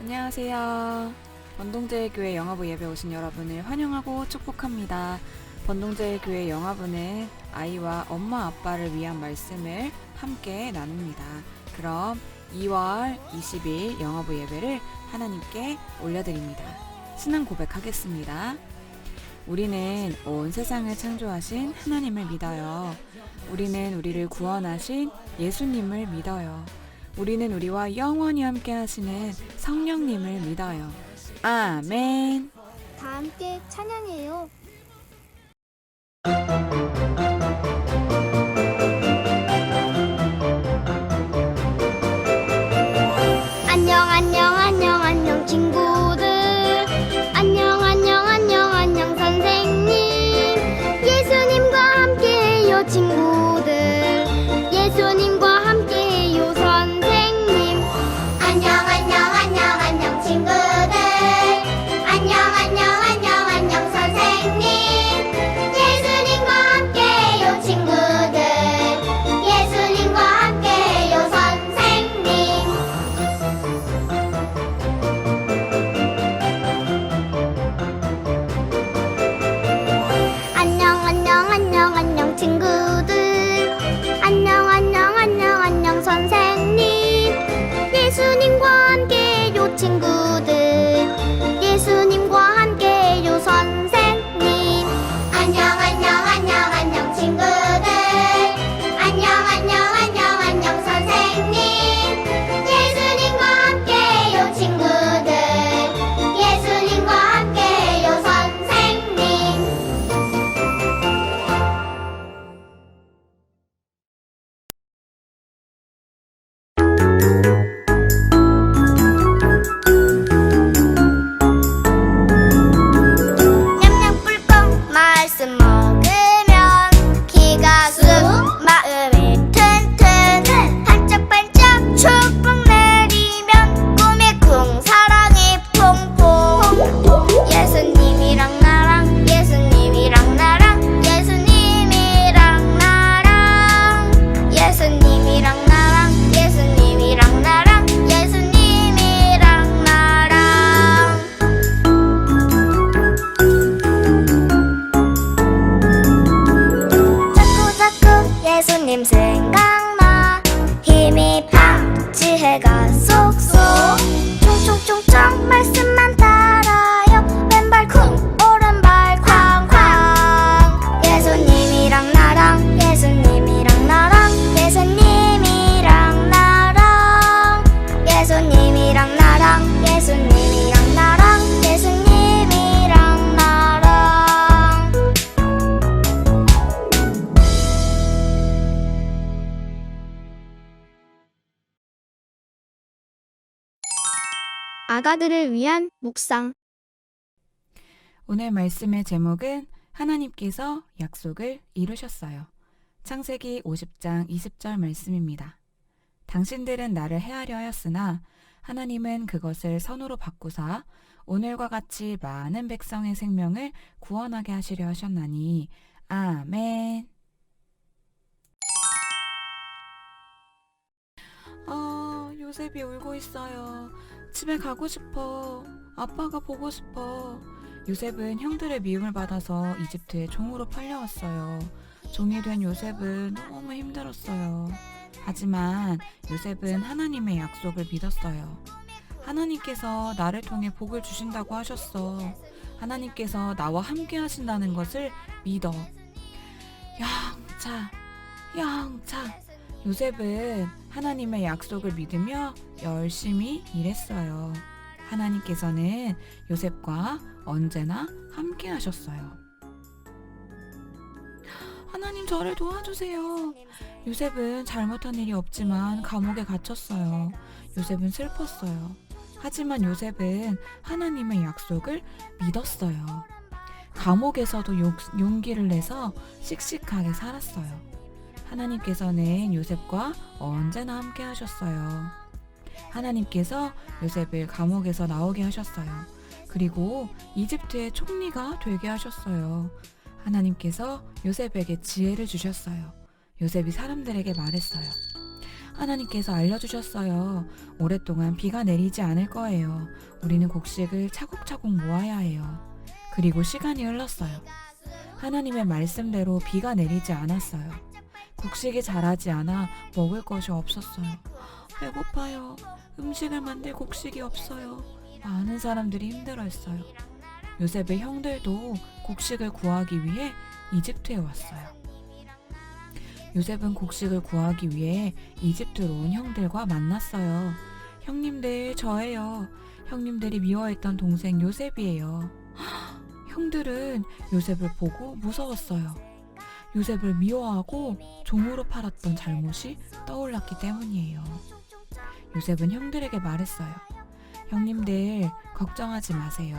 안녕하세요. 번동제일교회 영화부 예배 오신 여러분을 환영하고 축복합니다. 번동제일교회 영화부는 아이와 엄마 아빠를 위한 말씀을 함께 나눕니다. 그럼 2월 20일 영화부 예배를 하나님께 올려드립니다. 신앙 고백하겠습니다. 우리는 온 세상을 창조하신 하나님을 믿어요. 우리는 우리를 구원하신 예수님을 믿어요. 우리는 우리와 영원히 함께 하시는 성령님을 믿어요. 아멘. 다 함께 찬양해요. 안녕 안녕 안녕 안녕 친구들. 안녕 안녕 안녕 안녕 선생님. 예수님과 함께해요 친구들. 예수님과 함께해요 선생님. 안녕 안녕 안녕 안녕 친구들. 안녕 안녕 안녕 안녕 선생님. 예수님과 함께해요 친구들. 예수님과 함께해요 선생님. 안녕 안녕 안녕 안녕 친구들. 안녕 안녕 안녕 안녕 선생님. 예수님과 함께해요 친구들. 예수님과 함께해요 선생님. 안녕 안녕 안녕 안녕 친구들. 안녕 안녕 안녕 안녕 선생님. 예수님과 함께해요 친구들. 예수님과 함께해요 선생님. 냠냠 꿀꺽 말씀 먹으면 기가 쑥 마음이 튼튼 반짝반짝 축복 내리면 꿈이 쿵 사랑이 퐁퐁 예수님이랑 나랑 예수님이랑 나랑 예수님이랑 나랑 예수님이랑 나랑 예수님이랑 나랑 예수님이랑 나랑 자꾸자꾸 예수님 생각나 힘이 팍 지혜가 쏙쏙 총총총총 말씀만 따라요 왼발 쿵 오른발 쾅쾅 예수님이랑 나랑 예수님이랑 나랑 예수님이랑 나랑 예수님이랑 나랑 예수님이랑 나랑 예수님이랑 나랑 아가들을 위한 묵상. 오늘 말씀의 제목은 하나님께서 약속을 이루셨어요. 창세기 50장 20절 말씀입니다. 당신들은 나를 해하려 하였으나 하나님은 그것을 선으로 바꾸사 오늘과 같이 많은 백성의 생명을 구원하게 하시려 하셨나니 아멘. 요셉이 울고 있어요. 집에 가고 싶어. 아빠가 보고 싶어. 요셉은 형들의 미움을 받아서 이집트에 종으로 팔려왔어요. 종이 된 요셉은 너무 힘들었어요. 하지만 요셉은 하나님의 약속을 믿었어요. 하나님께서 나를 통해 복을 주신다고 하셨어. 하나님께서 나와 함께 하신다는 것을 믿어. 영차, 영차. 요셉은 하나님의 약속을 믿으며 열심히 일했어요. 하나님께서는 요셉과 언제나 함께 하셨어요. 하나님 저를 도와주세요. 요셉은 잘못한 일이 없지만 감옥에 갇혔어요. 요셉은 슬펐어요. 하지만 요셉은 하나님의 약속을 믿었어요. 감옥에서도 용기를 내서 씩씩하게 살았어요. 하나님께서는 요셉과 언제나 함께 하셨어요. 하나님께서 요셉을 감옥에서 나오게 하셨어요. 그리고 이집트의 총리가 되게 하셨어요. 하나님께서 요셉에게 지혜를 주셨어요. 요셉이 사람들에게 말했어요. 하나님께서 알려주셨어요. 오랫동안 비가 내리지 않을 거예요. 우리는 곡식을 차곡차곡 모아야 해요. 그리고 시간이 흘렀어요. 하나님의 말씀대로 비가 내리지 않았어요. 곡식이 자라지 않아 먹을 것이 없었어요. 배고파요. 음식을 만들 곡식이 없어요. 많은 사람들이 힘들어했어요. 요셉의 형들도 곡식을 구하기 위해 이집트에 왔어요. 요셉은 곡식을 구하기 위해 이집트로 온 형들과 만났어요. 형님들, 저예요. 형님들이 미워했던 동생 요셉이에요. 형들은 요셉을 보고 무서웠어요. 요셉을 미워하고 종으로 팔았던 잘못이 떠올랐기 때문이에요. 요셉은 형들에게 말했어요. 형님들, 걱정하지 마세요.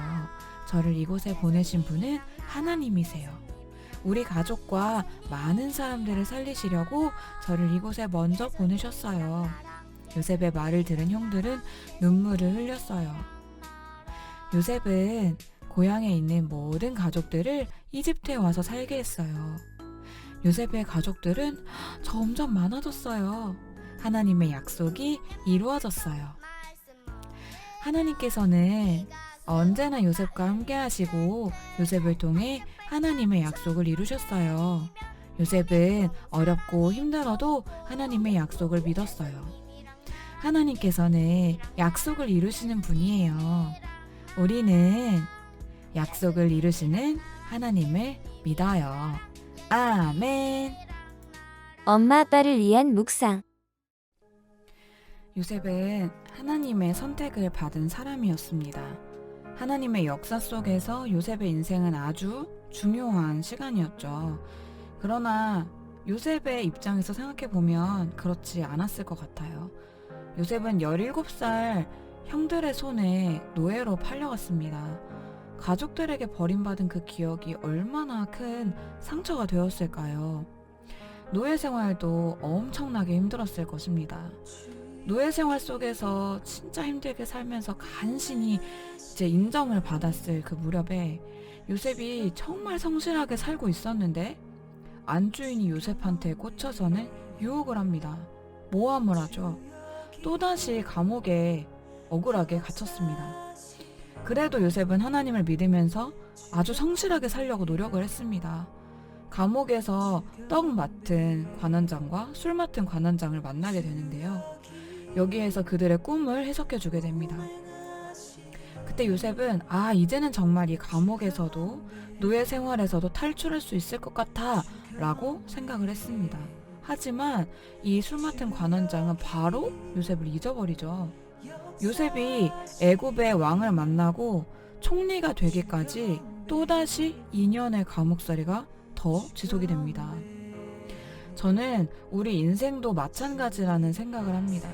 저를 이곳에 보내신 분은 하나님이세요. 우리 가족과 많은 사람들을 살리시려고 저를 이곳에 먼저 보내셨어요. 요셉의 말을 들은 형들은 눈물을 흘렸어요. 요셉은 고향에 있는 모든 가족들을 이집트에 와서 살게 했어요. 요셉의 가족들은 점점 많아졌어요. 하나님의 약속이 이루어졌어요. 하나님께서는 언제나 요셉과 함께 하시고 요셉을 통해 하나님의 약속을 이루셨어요. 요셉은 어렵고 힘들어도 하나님의 약속을 믿었어요. 하나님께서는 약속을 이루시는 분이에요. 우리는 약속을 이루시는 하나님을 믿어요. 아멘. 엄마 아빠를 위한 묵상. 요셉은 하나님의 선택을 받은 사람이었습니다. 하나님의 역사 속에서 요셉의 인생은 아주 중요한 시간이었죠. 그러나 요셉의 입장에서 생각해보면 그렇지 않았을 것 같아요. 요셉은 17살 형들의 손에 노예로 팔려갔습니다. 가족들에게 버림받은 그 기억이 얼마나 큰 상처가 되었을까요? 노예 생활도 엄청나게 힘들었을 것입니다. 노예 생활 속에서 진짜 힘들게 살면서 간신히 이제 인정을 받았을 그 무렵에 요셉이 정말 성실하게 살고 있었는데 안주인이 요셉한테 꽂혀서는 유혹을 합니다. 모함을 하죠. 또다시 감옥에 억울하게 갇혔습니다. 그래도 요셉은 하나님을 믿으면서 아주 성실하게 살려고 노력을 했습니다. 감옥에서 떡 맡은 관원장과 술 맡은 관원장을 만나게 되는데요. 여기에서 그들의 꿈을 해석해 주게 됩니다. 그때 요셉은 이제는 정말 이 감옥에서도 노예 생활에서도 탈출할 수 있을 것 같아 라고 생각을 했습니다. 하지만 이 술 맡은 관원장은 바로 요셉을 잊어버리죠. 요셉이 애굽의 왕을 만나고 총리가 되기까지 또다시 2년의 감옥살이가 더 지속이 됩니다. 저는 우리 인생도 마찬가지라는 생각을 합니다.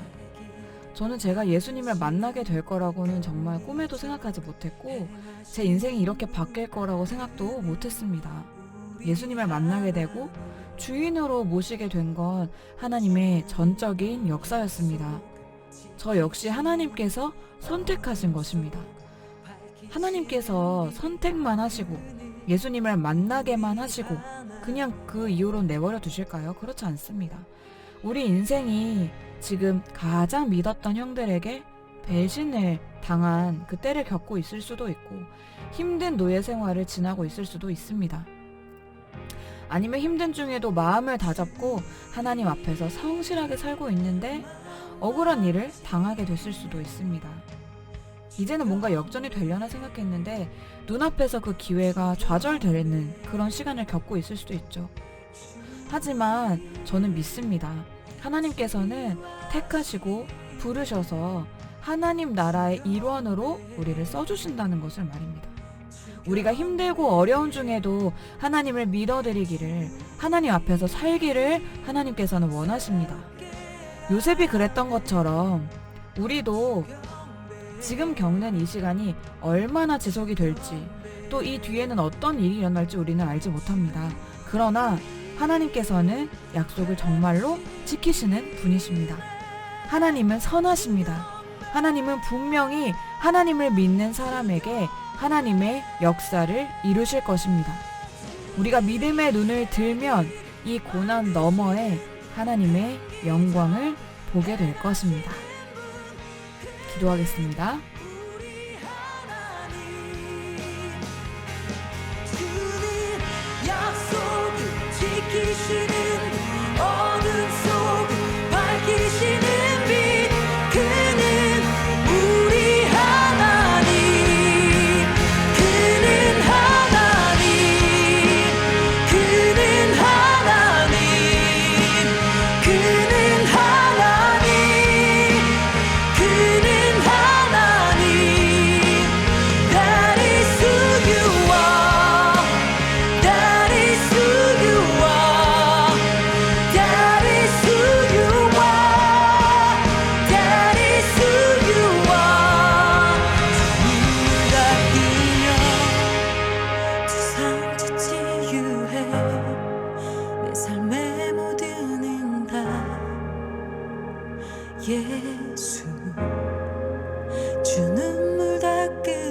저는 제가 예수님을 만나게 될 거라고는 정말 꿈에도 생각하지 못했고 제 인생이 이렇게 바뀔 거라고 생각도 못했습니다. 예수님을 만나게 되고 주인으로 모시게 된 건 하나님의 전적인 역사였습니다. 저 역시 하나님께서 선택하신 것입니다. 하나님께서 선택만 하시고 예수님을 만나게만 하시고 그냥 그 이후로 내버려 두실까요? 그렇지 않습니다. 우리 인생이 지금 가장 믿었던 형들에게 배신을 당한 그 때를 겪고 있을 수도 있고 힘든 노예 생활을 지나고 있을 수도 있습니다. 아니면 힘든 중에도 마음을 다잡고 하나님 앞에서 성실하게 살고 있는데 억울한 일을 당하게 됐을 수도 있습니다. 이제는 뭔가 역전이 되려나 생각했는데 눈앞에서 그 기회가 좌절되는 그런 시간을 겪고 있을 수도 있죠. 하지만 저는 믿습니다. 하나님께서는 택하시고 부르셔서 하나님 나라의 일원으로 우리를 써주신다는 것을 말입니다. 우리가 힘들고 어려운 중에도 하나님을 믿어드리기를, 하나님 앞에서 살기를 하나님께서는 원하십니다. 요셉이 그랬던 것처럼 우리도 지금 겪는 이 시간이 얼마나 지속이 될지, 또 이 뒤에는 어떤 일이 일어날지 우리는 알지 못합니다. 그러나 하나님께서는 약속을 정말로 지키시는 분이십니다. 하나님은 선하십니다. 하나님은 분명히 하나님을 믿는 사람에게 하나님의 역사를 이루실 것입니다. 우리가 믿음의 눈을 들면 이 고난 너머에 하나님의 영광을 보게 될 것입니다. 기도하겠습니다. 주는 약속을 지키시는 어둠 속을 밝히시는 빛 그는 우리 하나님 그는 하나님 그는 하나님 그는 하나님 그는 하나님 That is who you are That is who you are That is who you are That is who you are 눈을 닫으며 두상 치유해 내 삶의 모든 응답 예수 주 눈물 닦으